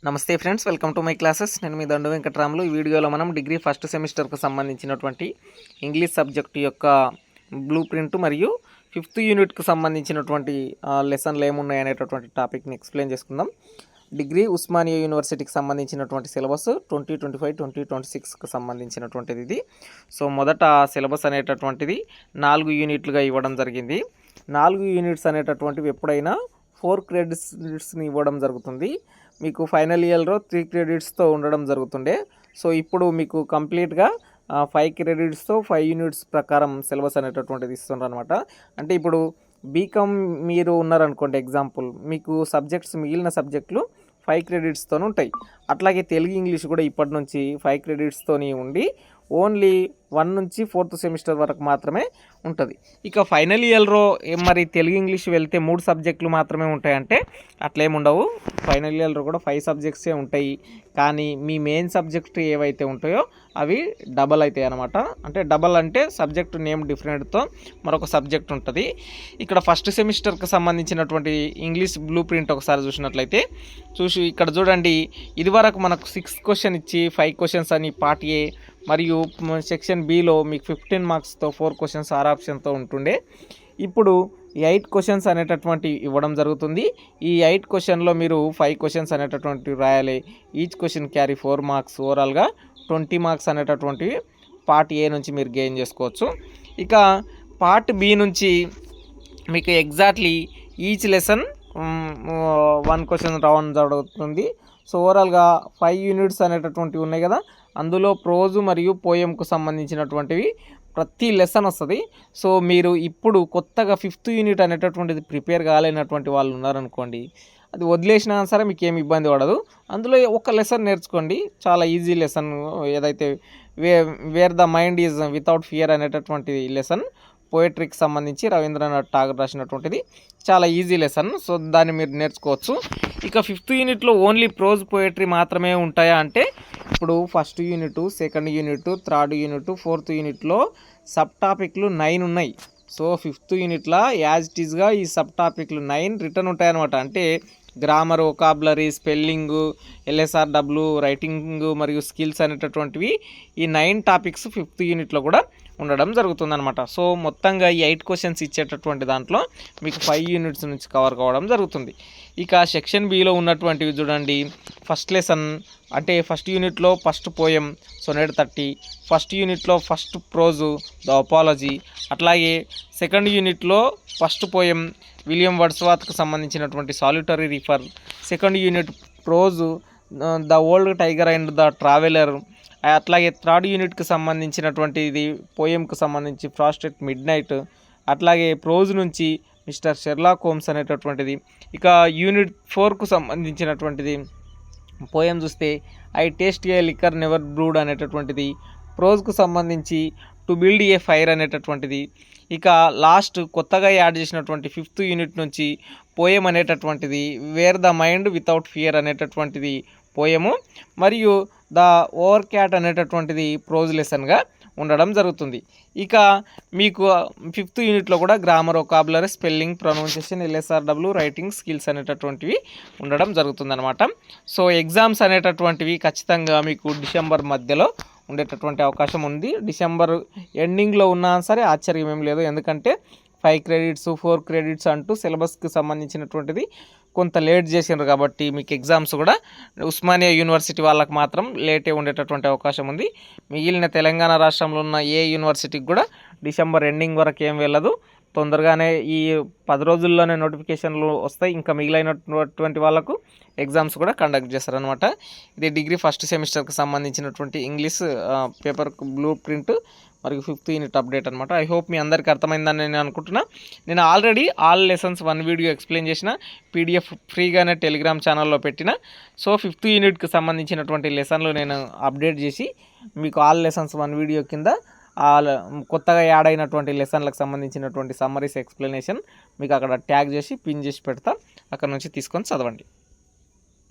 నమస్తే friends, welcome to my classes. నేను మీ దండు వెంకటరాములు. ఈ వీడియోలో మనం డిగ్రీ ఫస్ట్ సెమిస్టర్కు సంబంధించినటువంటి ఇంగ్లీష్ సబ్జెక్టు యొక్క బ్లూ ప్రింట్ మరియు 5th యూనిట్కు సంబంధించినటువంటి లెసన్లు ఏమున్నాయి అనేటటువంటి టాపిక్ని ఎక్స్ప్లెయిన్ చేసుకుందాం. డిగ్రీ ఉస్మానియా యూనివర్సిటీకి సంబంధించినటువంటి సిలబస్ 2025-2026కు సంబంధించినటువంటిది ఇది. సో మొదట సిలబస్ అనేటటువంటిది 4 యూనిట్లుగా ఇవ్వడం జరిగింది. 4 యూనిట్స్ అనేటటువంటివి ఎప్పుడైనా 4 క్రెడిట్స్ని ఇవ్వడం జరుగుతుంది. మీకు ఫైనల్ ఇయర్లో 3 క్రెడిట్స్తో ఉండడం జరుగుతుండే. సో ఇప్పుడు మీకు కంప్లీట్గా 5 క్రెడిట్స్తో 5 యూనిట్స్ ప్రకారం సిలబస్ అనేటటువంటిది ఇస్తున్నారు అనమాట. అంటే ఇప్పుడు బీకామ్ మీరు ఉన్నారనుకోండి, ఎగ్జాంపుల్ మీకు మిగిలిన సబ్జెక్టులు 5 క్రెడిట్స్తో ఉంటాయి. అట్లాగే తెలుగు ఇంగ్లీష్ కూడా ఇప్పటి నుంచి 5 క్రెడిట్స్తోని ఉండి ఓన్లీ 1 నుంచి 4th సెమిస్టర్ వరకు మాత్రమే ఉంటుంది. ఇక ఫైనల్ ఇయర్లో మరి తెలుగు ఇంగ్లీష్ వెళ్తే 3 సబ్జెక్టులు మాత్రమే ఉంటాయంటే అట్లేముండవు. ఫైనల్ ఇయర్లో కూడా 5 సబ్జెక్ట్సే ఉంటాయి. కానీ మీ మెయిన్ సబ్జెక్టు ఏవైతే ఉంటాయో అవి డబల్ అవుతాయి అన్నమాట. అంటే డబల్ అంటే సబ్జెక్టు నేమ్ డిఫరెంట్తో మరొక సబ్జెక్ట్ ఉంటుంది. ఇక్కడ ఫస్ట్ సెమిస్టర్కి సంబంధించినటువంటి ఇంగ్లీష్ బ్లూ ప్రింట్ ఒకసారి చూసినట్లయితే ఇక్కడ చూడండి, ఇదివరకు మనకు 6 క్వశ్చన్ ఇచ్చి 5 క్వశ్చన్స్ అని పార్ట్ ఏ మరియు సెక్షన్ బిలో మీకు 15 మార్క్స్తో 4 క్వశ్చన్స్ ఆర్ ఆప్షన్తో ఉంటుండే. ఇప్పుడు 8 క్వశ్చన్స్ అనేటటువంటి ఇవ్వడం జరుగుతుంది. ఈ 8 క్వశ్చన్లో మీరు 5 క్వశ్చన్స్ అనేటటువంటివి రాయాలి. Each question carry 4 marks. ఓవరాల్గా 20 మార్క్స్ అనేటటువంటివి పార్ట్ ఏ నుంచి మీరు గెయిన్ చేసుకోవచ్చు. ఇక పార్ట్ బి నుంచి మీకు ఎగ్జాక్ట్లీ ఈచ్ లెసన్ 1 క్వశ్చన్ రావడం జరుగుతుంది. సో ఓవరాల్గా 5 యూనిట్స్ అనేటటువంటివి ఉన్నాయి కదా, అందులో ప్రోజు మరియు పోయంకు సంబంధించినటువంటివి ప్రతి లెసన్ వస్తుంది. సో మీరు ఇప్పుడు కొత్తగా 5th యూనిట్ అనేటటువంటిది ప్రిపేర్ కాలేనటువంటి వాళ్ళు ఉన్నారనుకోండి, అది వదిలేసినా సరే మీకు ఏమి ఇబ్బంది పడదు. అందులో ఒక లెసన్ నేర్చుకోండి, చాలా ఈజీ లెసన్. ఏదైతే wear the mind is without fear అనేటటువంటి లెసన్ పోయట్రీకి సంబంధించి రవీంద్రనాథ్ ఠాగూర్ రాసినటువంటిది, చాలా ఈజీ లెసన్. సో దాన్ని మీరు నేర్చుకోవచ్చు. ఇక 5th యూనిట్లో ఓన్లీ ప్రోజ్ పోయట్రీ మాత్రమే ఉంటాయా అంటే, ఇప్పుడు 1st unit, 2nd unit, 3rd unit, 4th యూనిట్లో సబ్ టాపిక్లు 9 ఉన్నాయి. సో 5th యూనిట్లో యాజ్ ఇట్ ఈజ్గా ఈ సబ్ టాపిక్లు 9 రిటర్న్ ఉంటాయన్నమాట. అంటే grammar, vocabulary, spelling, LSRW, writing మరియు స్కిల్స్ అనేటటువంటివి ఈ 9 టాపిక్స్ 5th యూనిట్లో కూడా ఉండడం జరుగుతుందన్నమాట. సో మొత్తంగా ఈ 8 క్వశ్చన్స్ ఇచ్చేటటువంటి దాంట్లో మీకు 5 యూనిట్స్ నుంచి కవర్ కావడం జరుగుతుంది. ఇక సెక్షన్ బిలో ఉన్నటువంటివి చూడండి. ఫస్ట్ లెసన్ అంటే 1st యూనిట్లో ఫస్ట్ పోయం సొనెట్ 30, 1st యూనిట్లో ఫస్ట్ ప్రోజు ద అపాలజీ, అట్లాగే 2nd యూనిట్లో ఫస్ట్ పోయం విలియం వర్డ్స్వర్త్కి సంబంధించినటువంటి solitary refer, 2nd unit prose the old tiger and the traveller, అట్లాగే 3rd యూనిట్కి సంబంధించినటువంటి ఇది పోయంకు సంబంధించి ఫ్రాస్ట్ ఎట్ మిడ్ నైట్, అట్లాగే ప్రోజ్ నుంచి మిస్టర్ షెర్లాక్ హోమ్స్ అనేటటువంటిది. ఇక యూనిట్ 4కు సంబంధించినటువంటిది పోయం చూస్తే I taste A liquor never brood అనేటటువంటిది, ప్రోజ్కు సంబంధించి టు బిల్డ్ ఏ ఫైర్ అనేటటువంటిది. ఇక లాస్ట్ కొత్తగా యాడ్ చేసినటువంటి 5th యూనిట్ నుంచి పోయం అనేటటువంటిది wear the mind without fear అనేటటువంటిది పోయము, మరియు ద ఓవర్ క్యాట్ అనేటటువంటిది ప్రోజ్ లెసన్గా ఉండడం జరుగుతుంది. ఇక మీకు 5th యూనిట్లో కూడా grammar, vocabulary, spelling, pronunciation, LSRW, writing skills అనేటటువంటివి ఉండడం జరుగుతుందన్నమాట. సో ఎగ్జామ్స్ అనేటటువంటివి ఖచ్చితంగా మీకు డిసెంబర్ మధ్యలో ఉండేటటువంటి అవకాశం ఉంది. డిసెంబర్ ఎండింగ్లో ఉన్నా సరే ఆశ్చర్యం ఏం లేదు. ఎందుకంటే 5 క్రెడిట్స్ 4 క్రెడిట్స్ అంటూ సిలబస్కి సంబంధించినటువంటిది కొంత లేట్ చేసినారు కాబట్టి మీకు ఎగ్జామ్స్ కూడా ఉస్మానియా యూనివర్సిటీ వాళ్ళకి మాత్రం లేటే ఉండేటటువంటి అవకాశం ఉంది. మిగిలిన తెలంగాణ రాష్ట్రంలో ఉన్న ఏ యూనివర్సిటీకి కూడా డిసెంబర్ ఎండింగ్ వరకు ఏం వెళ్ళదు. తొందరగానే ఈ 10 రోజుల్లోనే నోటిఫికేషన్లు వస్తాయి. ఇంకా మిగిలినటువంటి వాళ్ళకు ఎగ్జామ్స్ కూడా కండక్ట్ చేస్తారనమాట. ఇది డిగ్రీ ఫస్ట్ సెమిస్టర్కి సంబంధించినటువంటి ఇంగ్లీష్ పేపర్ బ్లూ ప్రింట్ మరియు 5th యూనిట్ అప్డేట్ అనమాట. ఐ హోప్ మీ అందరికీ అర్థమైందని నేను అనుకుంటున్నా. నేను already all lessons 1 video explain చేసిన, PDF ఫ్రీగానే టెలిగ్రామ్ ఛానల్లో పెట్టిన. సో 5th యూనిట్కి సంబంధించినటువంటి లెసన్లు నేను అప్డేట్ చేసి మీకు ఆల్ లెసన్స్ 1 వీడియో కింద కొత్తగా యాడ్ అయినటువంటి లెసన్లకు సంబంధించినటువంటి సమ్మరీస్, ఎక్స్ప్లెనేషన్ మీకు అక్కడ ట్యాగ్ చేసి పిన్ చేసి పెడతా. అక్కడ నుంచి తీసుకొని చదవండి.